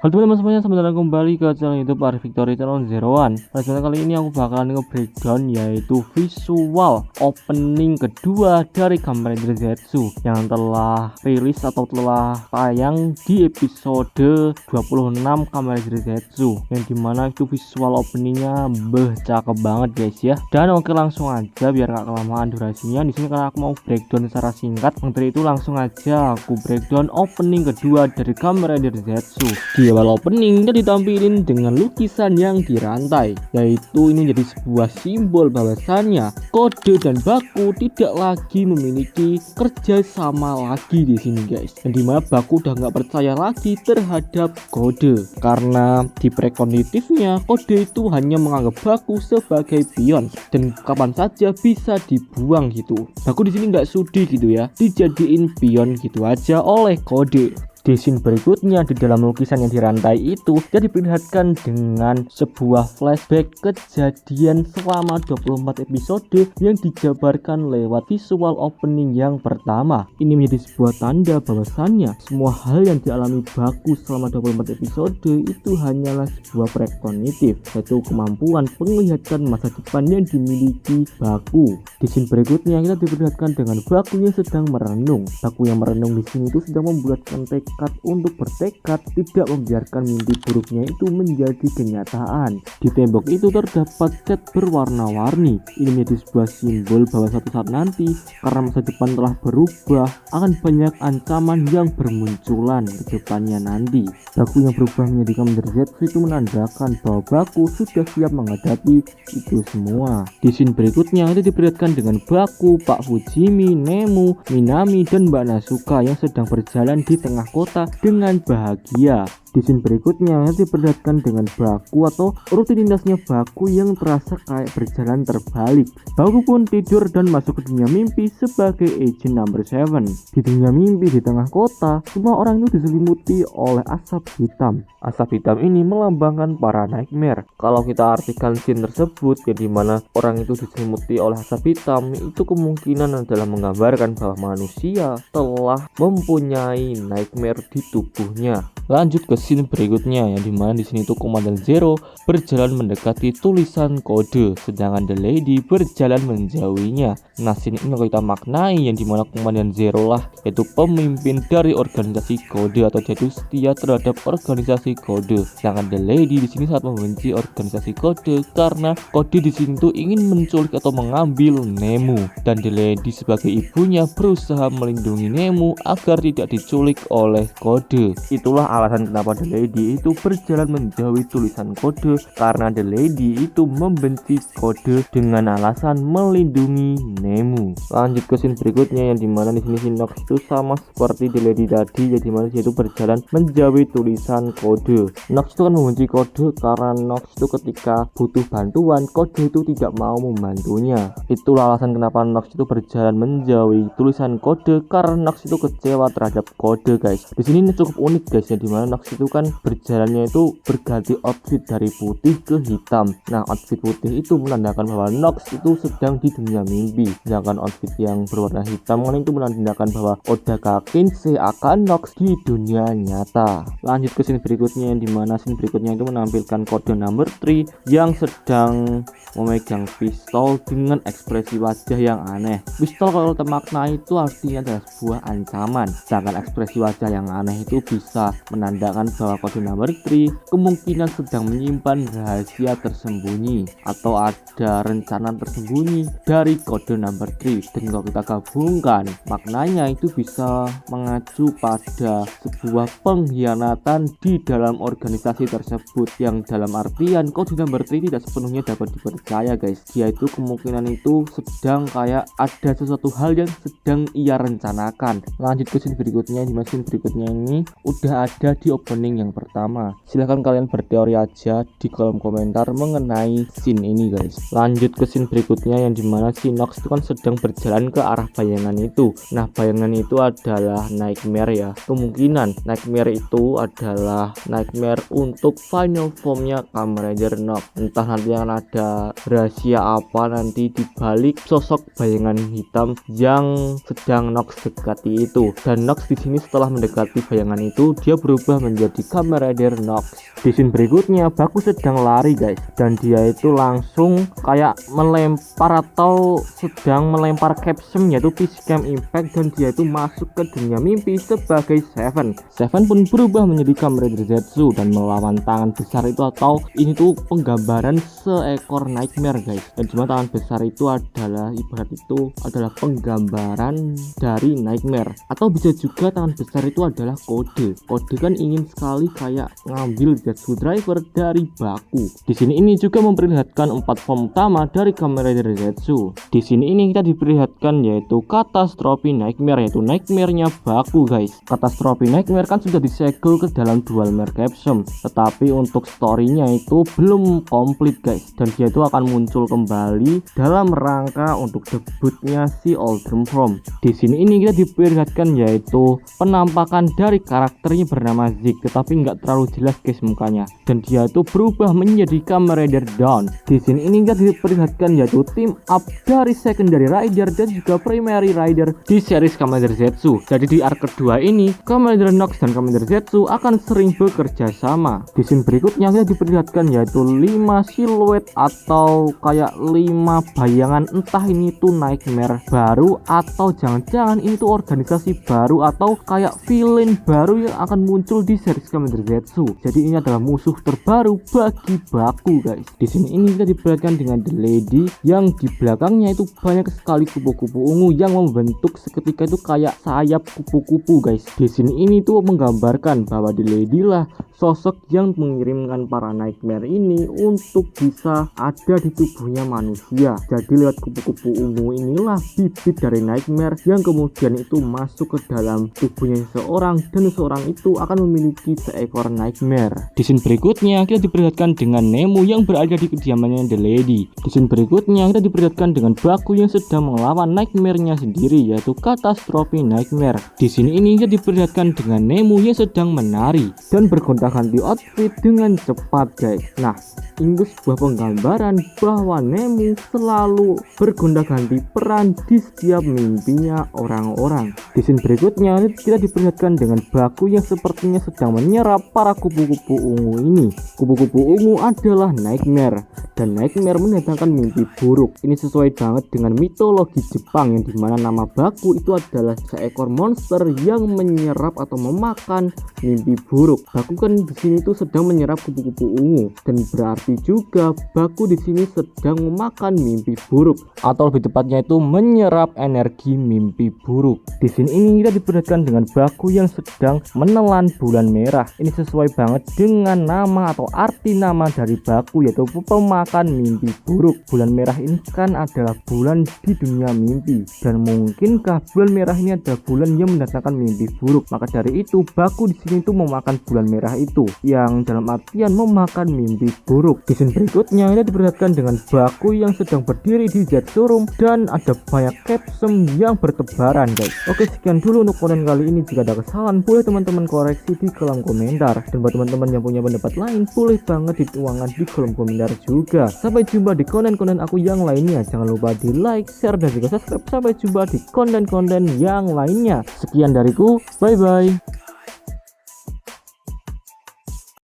Halo teman-teman semuanya, selamat datang kembali ke channel YouTube Arif Victory Channel Zero One. Pada kesempatan kali ini aku bakalan nge-breakdown yaitu visual opening kedua dari Kamen Rider Zetsu yang telah rilis atau telah tayang di episode 26 Kamen Rider Zetsu, yang dimana itu visual openingnya cakep banget guys ya. Dan oke, langsung aja biar gak kelamaan durasinya. Di sini karena aku mau breakdown secara singkat, untuk itu langsung aja aku breakdown opening kedua dari Kamen Rider Zetsu. Di awal openingnya ditampilin dengan lukisan yang dirantai, yaitu ini jadi sebuah simbol bahwasannya Kode dan Baku tidak lagi memiliki kerja sama lagi di sini guys, yang dimana Baku udah nggak percaya lagi terhadap Kode karena di prekognitifnya Kode itu hanya menganggap Baku sebagai pion dan kapan saja bisa dibuang gitu. Baku di sini nggak sudi gitu ya dijadiin pion gitu aja oleh Kode. Di scene berikutnya, di dalam lukisan yang dirantai itu jadi diperlihatkan dengan sebuah flashback kejadian selama 24 episode yang dijabarkan lewat visual opening yang pertama. Ini menjadi sebuah tanda bahwasannya semua hal yang dialami Baku selama 24 episode itu hanyalah sebuah prekognitif, yaitu kemampuan penglihatan masa depan yang dimiliki Baku. Di scene berikutnya kita diperlihatkan dengan Baku yang sedang merenung. Baku yang merenung di sini itu sedang membulatkan tekad untuk bertekad tidak membiarkan mimpi buruknya itu menjadi kenyataan. Di tembok itu terdapat cat berwarna-warni. Ini menjadi sebuah simbol bahwa suatu saat nanti karena masa depan telah berubah, akan banyak ancaman yang bermunculan ke depannya nanti. Baku yang berubah menjadi Kamen Rider Zetsu itu menandakan bahwa Baku sudah siap menghadapi itu semua. Di scene berikutnya itu diperlihatkan dengan Baku, Pak Fujimi, Nemu, Minami, dan Mbak Nasuka yang sedang berjalan di tengah kota dengan bahagia. Di scene berikutnya diperlihatkan dengan Baku atau rutinitasnya Baku yang terasa kayak berjalan terbalik. Baku pun tidur dan masuk ke dunia mimpi sebagai agent number 7. Di dunia mimpi di tengah kota, semua orang itu diselimuti oleh asap hitam. Asap hitam ini melambangkan para nightmare. Kalau kita artikan scene tersebut, yang dimana orang itu diselimuti oleh asap hitam, itu kemungkinan adalah menggambarkan bahwa manusia telah mempunyai nightmare di tubuhnya. Lanjut ke scene berikutnya, yang dimana di sini tuh Komandan Zero berjalan mendekati tulisan kode, sedangkan The Lady berjalan menjauhinya. Nah, scene ini kalau kita maknai, yang dimana Komandan Zero lah yaitu pemimpin dari organisasi kode atau jatuh setia terhadap organisasi kode, sedangkan The Lady di sini sangat membenci organisasi kode karena kode di sini tuh ingin menculik atau mengambil Nemu, dan The Lady sebagai ibunya berusaha melindungi Nemu agar tidak diculik oleh kode. Itulah alasan kenapa The Lady itu berjalan menjauhi tulisan kode, karena The Lady itu membenci kode dengan alasan melindungi Nemu. Lanjut ke scene berikutnya, yang dimana di sini Nox itu sama seperti The Lady tadi, yang dimana dia itu berjalan menjauhi tulisan kode. Nox itu kan membenci kode karena Nox itu ketika butuh bantuan kode itu tidak mau membantunya. Itulah alasan kenapa Nox itu berjalan menjauhi tulisan kode, karena Nox itu kecewa terhadap kode guys. Di sini cukup unik guys, yang dimana Nox itu kan berjalannya itu berganti outfit dari putih ke hitam. Nah, outfit putih itu menandakan bahwa Nox itu sedang di dunia mimpi, sedangkan outfit yang berwarna hitam kan itu menandakan bahwa Odaka Kensei akan Nox di dunia nyata. Lanjut ke scene berikutnya, yang dimana scene berikutnya itu menampilkan kode number 3 yang sedang memegang pistol dengan ekspresi wajah yang aneh. Pistol kalau kita maknai itu artinya adalah sebuah ancaman, sedangkan ekspresi wajah yang aneh itu bisa menandakan bahwa kode number 3 kemungkinan sedang menyimpan rahasia tersembunyi atau ada rencana tersembunyi dari kode number 3. Dan kalau kita gabungkan maknanya itu bisa mengacu pada sebuah pengkhianatan di dalam organisasi tersebut, yang dalam artian kode number 3 tidak sepenuhnya dapat dipercaya guys. Dia itu kemungkinan itu sedang kayak ada sesuatu hal yang sedang ia rencanakan. Lanjut ke scene berikutnya, di scene berikutnya ini udah ada di opening yang pertama. Silahkan kalian berteori aja di kolom komentar mengenai scene ini guys. Lanjut ke scene berikutnya, yang dimana si Nox itu kan sedang berjalan ke arah bayangan itu. Nah, bayangan itu adalah nightmare ya. Kemungkinan nightmare itu adalah nightmare untuk final formnya Kamen Rider Nox. Entah nanti akan ada rahasia apa nanti di balik sosok bayangan hitam yang sedang Nox dekati itu. Dan Nox di sini setelah mendekati bayangan itu, dia berubah menjadi Kamen Rider Nox. Di scene berikutnya Baku sedang lari guys, dan dia itu langsung kayak melempar atau sedang melempar capsule yaitu Physicam Impact, dan dia itu masuk ke dunia mimpi sebagai Seven. Seven pun berubah menjadi Kamen Rider Zetsu dan melawan tangan besar itu, atau ini tuh penggambaran seekor Nightmare guys. Dan cuma tangan besar itu adalah ibarat itu adalah penggambaran dari Nightmare, atau bisa juga tangan besar itu adalah kode. Kode kan ingin sekali kayak ngambil Zetsu Driver dari Baku. Di sini ini juga memperlihatkan 4 form utama dari Kamen Rider Zetsu. Di sini ini kita diperlihatkan yaitu Catastrophe Nightmare, yaitu Nightmare-nya Baku guys. Catastrophe Nightmare kan sudah disegel ke dalam dual mirror capsule, tetapi untuk story-nya itu belum komplit guys, dan dia itu akan muncul kembali dalam rangka untuk debutnya si Ultron Form. Di sini ini kita diperlihatkan yaitu penampakan dari karakternya bernama Zik, tetapi nggak terlalu jelas guys mukanya, dan dia itu berubah menjadi Kamen Rider Dawn. Di sini ini kita diperlihatkan yaitu team up dari secondary rider dan juga primary rider di series Kamen Rider Zetsu. Jadi di arc kedua ini Kamen Rider Nox dan Kamen Rider Zetsu akan sering bekerja sama. Di scene berikutnya kita diperlihatkan yaitu 5 siluet atau kayak 5 bayangan, entah ini tuh Nightmare baru atau jangan-jangan ini tuh organisasi baru atau kayak villain baru yang akan muncul di series Kamen Rider Zetsu. Jadi ini adalah musuh terbaru bagi Baku guys. Di sini ini kita diperlihatkan dengan The Lady yang di belakangnya itu banyak sekali kupu-kupu ungu yang membentuk seketika itu kayak sayap kupu-kupu guys. Di sini ini tuh menggambarkan bahwa The Lady lah sosok yang mengirimkan para Nightmare ini untuk bisa ada di tubuhnya manusia. Jadi lewat kupu-kupu ungu inilah bibit dari Nightmare yang kemudian itu masuk ke dalam tubuhnya seseorang, dan seseorang itu akan memiliki seekor Nightmare. Di scene berikutnya kita diperlihatkan dengan Nemu yang berada di kediamannya The Lady. Di scene berikutnya kita diperlihatkan dengan Baku yang sedang melawan Nightmare-nya sendiri yaitu Catastrophe Nightmare. Di sini ini kita diperlihatkan dengan Nemu yang sedang menari dan bergonta-ganti outfit dengan cepat guys. Nah, ini sebuah penggambaran bahwa Nemu selalu bergonta-ganti peran di setiap mimpinya orang-orang. Di scene berikutnya kita diperlihatkan dengan Baku yang sepertinya sedang menyerap para kupu-kupu ungu ini. Kupu-kupu ungu adalah Nightmare, dan Nightmare mendatangkan mimpi buruk. Ini sesuai banget dengan mitologi Jepang yang dimana nama Baku itu adalah seekor monster yang menyerap atau memakan mimpi buruk. Baku kan di sini tuh sedang menyerap kupu-kupu ungu, dan berarti juga Baku di sini sedang memakan mimpi buruk, atau lebih tepatnya itu menyerap energi mimpi buruk. Di sini ini kita diperlihatkan dengan Baku yang sedang menelan bulan merah. Ini sesuai banget dengan nama atau arti nama dari Baku yaitu pemakan mimpi buruk. Bulan merah ini kan adalah bulan di dunia mimpi, dan mungkinkah bulan merah ini adalah bulan yang mendatangkan mimpi buruk? Maka dari itu Baku di sini tuh memakan bulan merah itu, yang dalam artian memakan mimpi buruk. Di scene berikutnya kita diperlihatkan dengan Baku yang sedang berdiri di Zetsu Room dan ada banyak capsule yang bertebaran guys. Oke, sekian dulu untuk konten kali ini. Jika ada kesalahan boleh teman-teman koreksi di kolom komentar, dan buat teman-teman yang punya pendapat lain boleh banget dituangkan di kolom komentar juga. Sampai jumpa di konten-konten aku yang lainnya. Jangan lupa di like, share, dan juga subscribe. Sampai jumpa di konten-konten yang lainnya. Sekian dariku, bye bye.